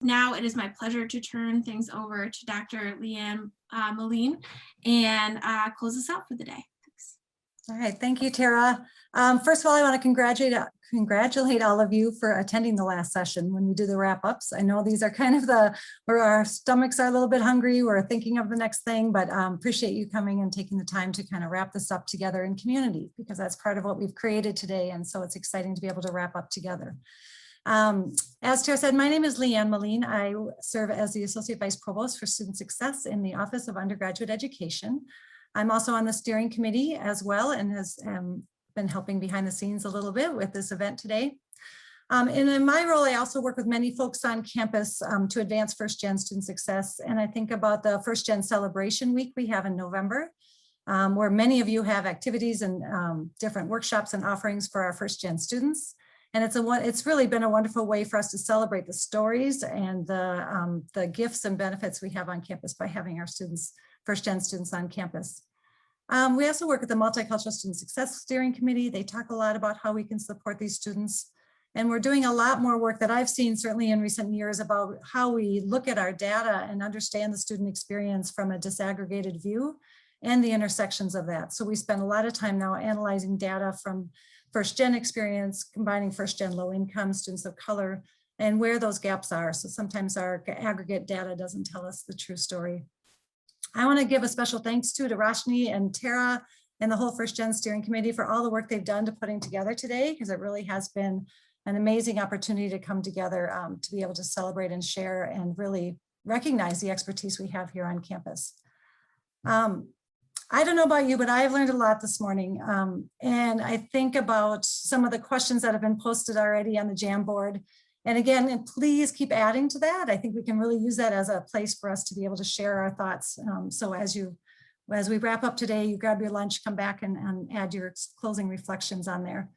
Now it is my pleasure to turn things over to Dr. LeeAnn Melin and close us out for the day. Thanks. All right, thank you, Tara. First of all, I want to congratulate all of you for attending the last session when we do the wrap-ups. I know these are kind of where our stomachs are a little bit hungry, we're thinking of the next thing, but appreciate you coming and taking the time to kind of wrap this up together in community, because that's part of what we've created today, and so it's exciting to be able to wrap up together. As Tara said, my name is LeeAnn Melin. I serve as the Associate Vice Provost for Student Success in the Office of Undergraduate Education. I'm also on the steering committee as well, and has been helping behind the scenes a little bit with this event today. And in my role, I also work with many folks on campus to advance first-gen student success. And I think about the first-gen celebration week we have in November, where many of you have activities and different workshops and offerings for our first-gen students. And it's really been a wonderful way for us to celebrate the stories and the gifts and benefits we have on campus by having our students, first-gen students on campus. We also work with the Multicultural Student Success Steering Committee. They talk a lot about how we can support these students. And we're doing a lot more work that I've seen certainly in recent years about how we look at our data and understand the student experience from a disaggregated view and the intersections of that. So we spend a lot of time now analyzing data from first-gen experience, combining first-gen low-income students of color, and where those gaps are. So sometimes our aggregate data doesn't tell us the true story. I want to give a special thanks to Roshni and Tara and the whole first-gen steering committee for all the work they've done to putting together today, because it really has been an amazing opportunity to come together to be able to celebrate and share and really recognize the expertise we have here on campus. I don't know about you, but I've learned a lot this morning. And I think about some of the questions that have been posted already on the Jamboard. And again, please keep adding to that. I think we can really use that as a place for us to be able to share our thoughts. So as we wrap up today, you grab your lunch, come back and add your closing reflections on there.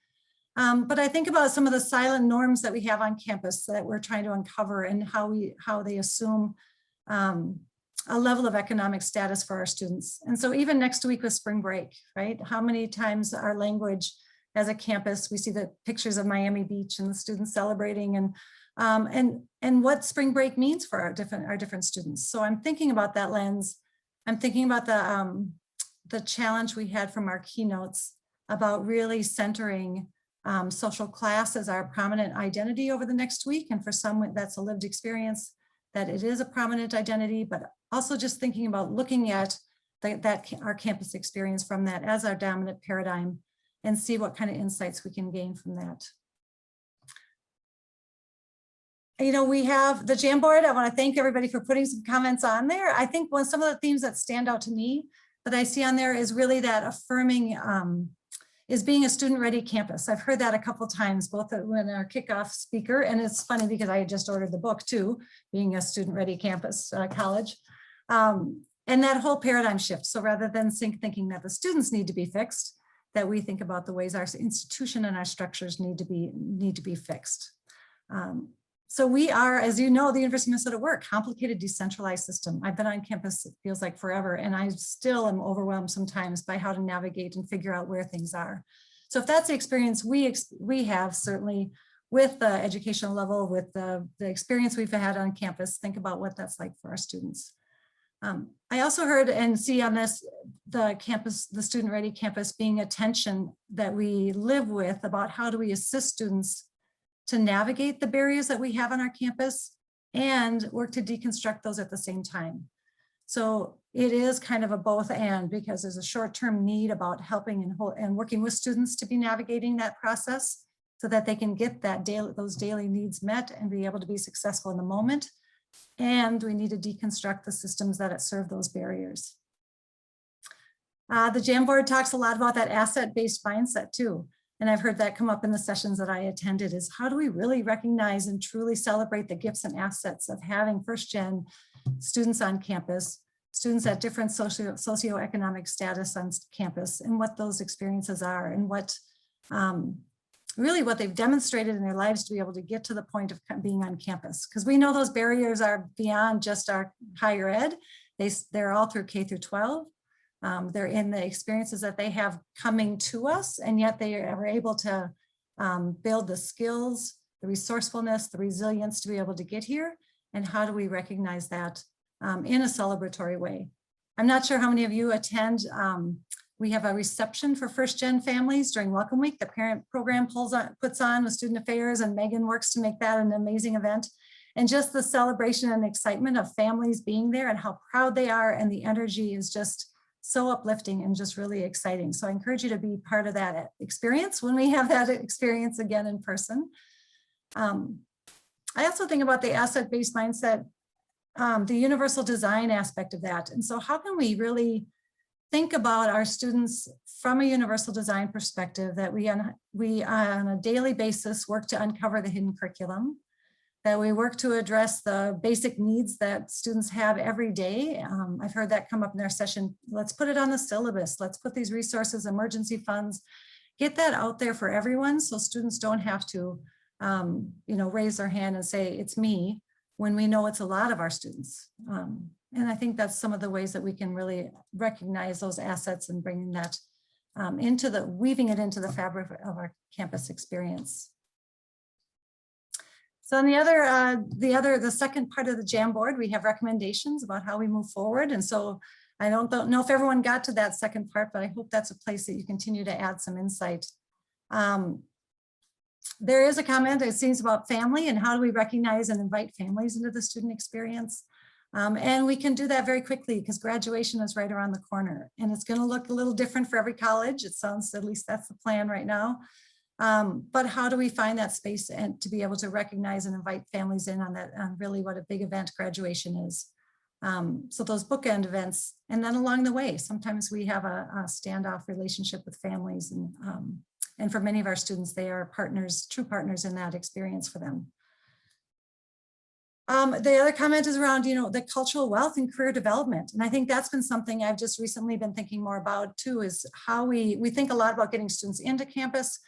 But I think about some of the silent norms that we have on campus that we're trying to uncover, and how they assume a level of economic status for our students. And so even next week with spring break, right? How many times our language as a campus, we see the pictures of Miami Beach and the students celebrating, and what spring break means for our different students. So I'm thinking about that lens. I'm thinking about the challenge we had from our keynotes about really centering social class as our prominent identity over the next week. And for some, that's a lived experience, that it is a prominent identity, but also just thinking about looking at our campus experience from that as our dominant paradigm, and see what kind of insights we can gain from that. You know, we have the Jamboard. I want to thank everybody for putting some comments on there. I think some of the themes that stand out to me that I see on there is really that affirming is being a student-ready campus. I've heard that a couple of times, both when our kickoff speaker, and it's funny because I just ordered the book too, being a student-ready campus college. And that whole paradigm shift. So rather than thinking that the students need to be fixed, that we think about the ways our institution and our structures need to be fixed. So we are, as you know, the University of Minnesota, we're a complicated decentralized system. I've been on campus, it feels like forever, and I still am overwhelmed sometimes by how to navigate and figure out where things are. So if that's the experience we have, certainly with the educational level, with the experience we've had on campus, think about what that's like for our students. I also heard and see on this, the student-ready campus being a tension that we live with about how do we assist students to navigate the barriers that we have on our campus and work to deconstruct those at the same time. So it is kind of a both and, because there's a short-term need about helping and working with students to be navigating that process so that they can get those daily needs met and be able to be successful in the moment. And we need to deconstruct the systems that serve those barriers. The Jamboard talks a lot about that asset-based mindset too. And I've heard that come up in the sessions that I attended, is how do we really recognize and truly celebrate the gifts and assets of having first-gen students on campus, students at different socioeconomic status on campus, and what those experiences are, and what really what they've demonstrated in their lives to be able to get to the point of being on campus. Because we know those barriers are beyond just our higher ed. They're all through K through 12. They're in the experiences that they have coming to us, and yet they are able to build the skills, the resourcefulness, the resilience to be able to get here. and how do we recognize that in a celebratory way. I'm not sure how many of you attend. We have a reception for first gen families during Welcome Week. The parent program puts on with Student Affairs, and Megan works to make that an amazing event. And just the celebration and excitement of families being there and how proud they are, and the energy is just so uplifting and just really exciting. So I encourage you to be part of that experience when we have that experience again in person. I also think about the asset-based mindset, the universal design aspect of that. And so how can we really think about our students from a universal design perspective, that we on a daily basis work to uncover the hidden curriculum, that we work to address the basic needs that students have every day. I've heard that come up in their session. Let's put it on the syllabus. Let's put these resources, emergency funds, get that out there for everyone so students don't have to raise their hand and say, it's me, when we know it's a lot of our students. And I think that's some of the ways that we can really recognize those assets and bringing that weaving it into the fabric of our campus experience. So on the second part of the Jamboard, we have recommendations about how we move forward. And so I don't know if everyone got to that second part, but I hope that's a place that you continue to add some insight. There is a comment, it seems, about family and how do we recognize and invite families into the student experience. And we can do that very quickly because graduation is right around the corner, and it's going to look a little different for every college. It sounds, at least that's the plan right now. But how do we find that space and to be able to recognize and invite families in on that, on really what a big event graduation is. So those bookend events, and then along the way, sometimes we have a standoff relationship with families, and for many of our students, they are partners, true partners in that experience for them. The other comment is around, the cultural wealth and career development. And I think that's been something I've just recently been thinking more about too, is how we think a lot about getting students into campus,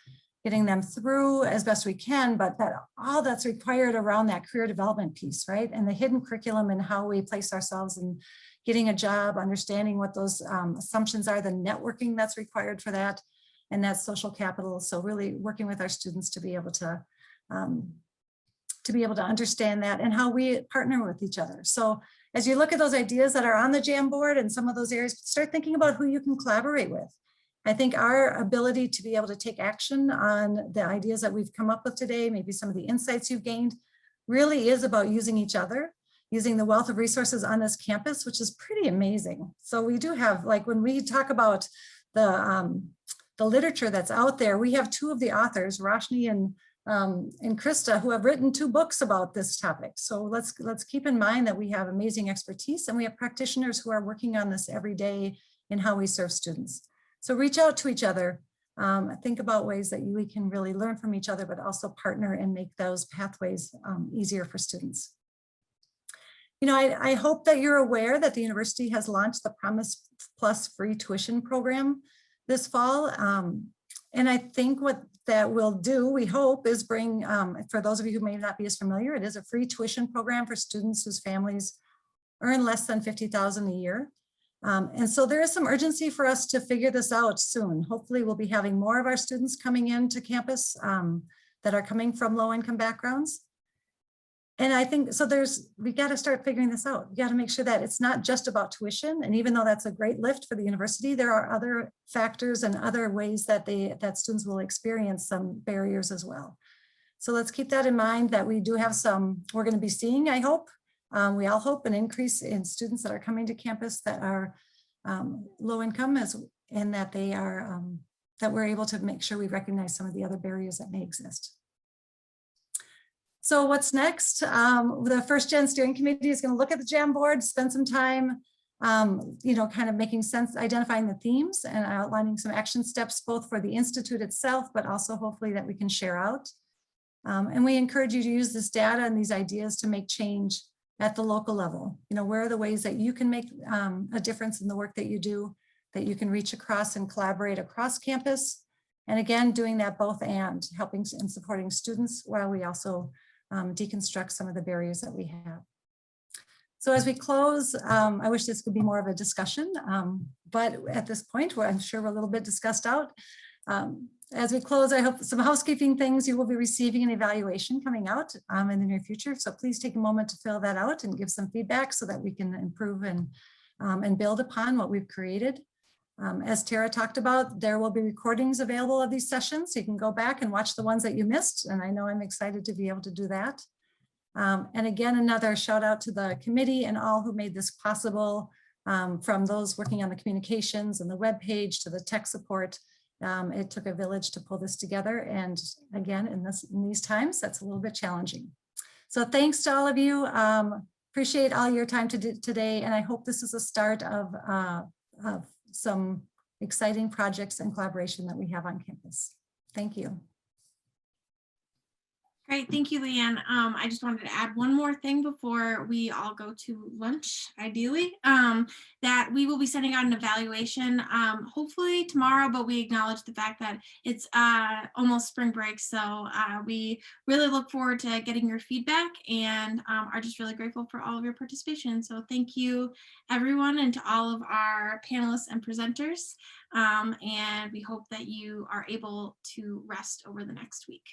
getting them through as best we can, but that all that's required around that career development piece, right? And the hidden curriculum and how we place ourselves in getting a job, understanding what those assumptions are, the networking that's required for that, and that social capital. So really working with our students to be able to understand that and how we partner with each other. So as you look at those ideas that are on the Jamboard and some of those areas, start thinking about who you can collaborate with. I think our ability to be able to take action on the ideas that we've come up with today, maybe some of the insights you've gained, really is about using each other, using the wealth of resources on this campus, which is pretty amazing. So we do have, like when we talk about the literature that's out there, we have two of the authors, Roshni and Krista, who have written 2 books about this topic. So let's keep in mind that we have amazing expertise, and we have practitioners who are working on this every day in how we serve students. So reach out to each other, think about ways that we can really learn from each other, but also partner and make those pathways easier for students. I hope that you're aware that the university has launched the Promise Plus free tuition program this fall. And I think what that will do, we hope, is bring, for those of you who may not be as familiar, it is a free tuition program for students whose families earn less than $50,000 a year. And so there is some urgency for us to figure this out soon. Hopefully we'll be having more of our students coming into campus that are coming from low income backgrounds. And I think, so we got to start figuring this out. We got to make sure that it's not just about tuition. And even though that's a great lift for the university, there are other factors and other ways that students will experience some barriers as well. So let's keep that in mind, that we do have we're going to be seeing, I hope, we all hope, an increase in students that are coming to campus that are low income, and that they are, that we're able to make sure we recognize some of the other barriers that may exist. So what's next? The First Gen Steering Committee is going to look at the Jamboard, spend some time, kind of making sense, identifying the themes and outlining some action steps, both for the Institute itself, but also hopefully that we can share out. And we encourage you to use this data and these ideas to make change at the local level. Where are the ways that you can make a difference in the work that you do, that you can reach across and collaborate across campus. And again, doing that both and helping and supporting students while we also deconstruct some of the barriers that we have. So as we close, I wish this could be more of a discussion, but at this point, where I'm sure we're a little bit discussed out, As we close, I hope some housekeeping things. You will be receiving an evaluation coming out in the near future. So please take a moment to fill that out and give some feedback so that we can improve and build upon what we've created. As Tara talked about, there will be recordings available of these sessions. So you can go back and watch the ones that you missed. And I know I'm excited to be able to do that. And again, another shout out to the committee and all who made this possible, from those working on the communications and the webpage to the tech support. It took a village to pull this together. And again, in these times, that's a little bit challenging. So thanks to all of you. Appreciate all your time today. And I hope this is a start of some exciting projects and collaboration that we have on campus. Thank you. Great, thank you, LeeAnn. I just wanted to add one more thing before we all go to lunch, ideally, that we will be sending out an evaluation, hopefully tomorrow, but we acknowledge the fact that it's almost spring break. So we really look forward to getting your feedback and are just really grateful for all of your participation. So thank you, everyone, and to all of our panelists and presenters. And we hope that you are able to rest over the next week.